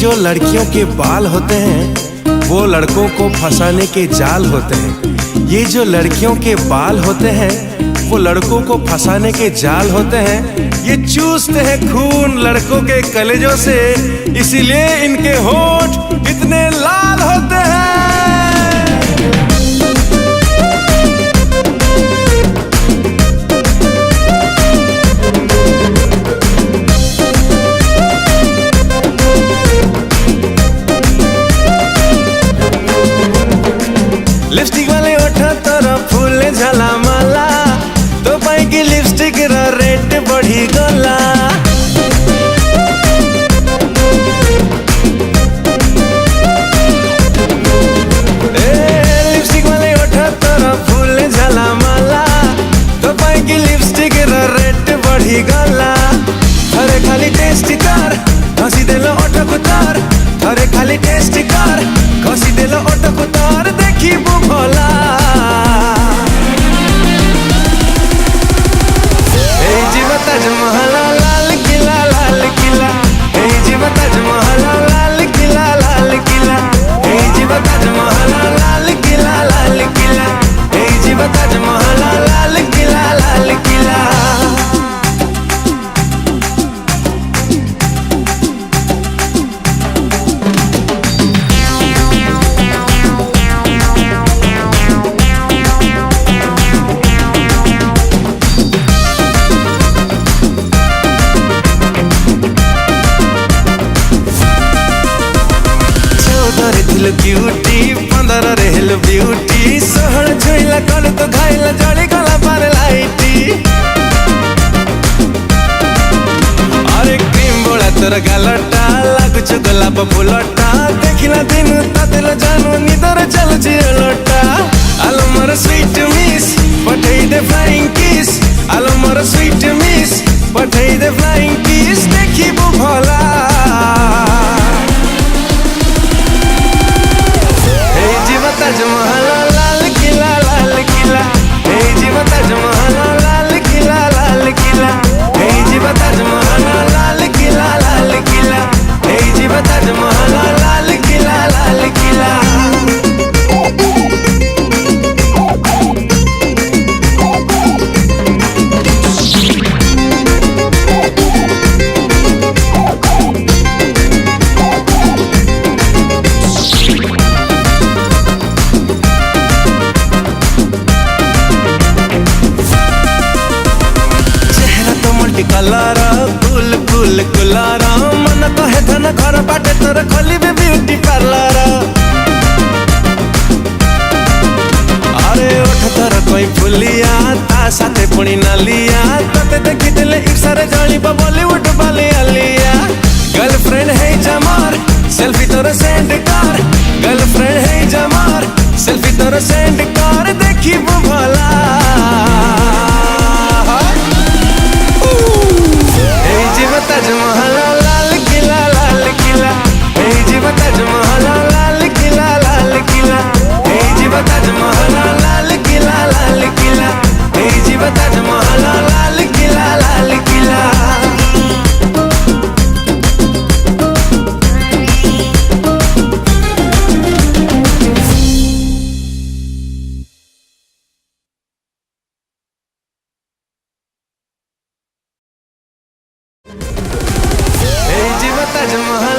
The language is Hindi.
जो लड़कियों के बाल होते हैं वो लड़कों को फंसाने के जाल होते हैं। ये जो लड़कियों के बाल होते हैं वो लड़कों को फंसाने के जाल होते हैं। ये चूसते हैं खून लड़कों के कलेजों से, इसीलिए इनके होंठ इतने लाल होते हैं। लिपस्टिक वाले ओठा तोरा फूले झाला माला, तो पाई की लिपस्टिक रा रेट बढ़ी गला। लिपस्टिक वाले ओठा तोरा फूले झाला माला, तो पाई की लिपस्टिक रा रेट बढ़ी गला। अरे खाली टेस्ट कर घसी देलो ओठ कुतार, अरे खाली टेस्ट कर घसी देलो ओठ कुतार, देखी भोला ए जीवा ताजमहल लाल किला लाल किला, ए जीवा ताजमहल लाल किला लाल किला, ए जीवा ताजमहल लाल किला लाल किला, ए जीवा ताजमहल लाल किला लाल किला। ब्यूटी 15 रे हेल ब्यूटी, 16 छुईला कल तो खाइला जड़ी गला पर लाइटी। अरे क्रीम बोला तोर गालटा लागुच गोलाप फुलटा, देखिला दिन तातेल जानू निदर चलुची लोटा। आलो मोर स्वीट मिस पठेई दे फ्लाइंग किस, आलो मोर स्वीट मिस पठेई दे फ्लाइंग किस, देखी भोला ताजमहल लाल किला लाल किला, ए जीवा ताजमहल लाल किला लाल किला, ए जीवा ताजमहल लाल किला लाल किला, ए जीवा ताजमहल लाल किला लाल किला। कलर कुल कुल कुलारा, मन कहे धन घर बाटे तोर खोली बे ब्यूटी पार्लर। अरे ओठ तोर कोई फुलिया ता साथे पुणी नालिया, तते देखी दिले इशारे जली बॉलीवुड वाली आलिया। गर्लफ्रेंड है जमार सेल्फी तोर सेंड कर, गर्लफ्रेंड है जमार सेल्फी तोर सेंड कर, देखी भोला ताजमहल लाल किला लाल किला, ए जीवा ताजमहल लाल किला लाल किला, ए जीवा ताजमहल लाल किला लाल किला, ए जीवा ताजमहल लाल किला लाल किला। ताजमहल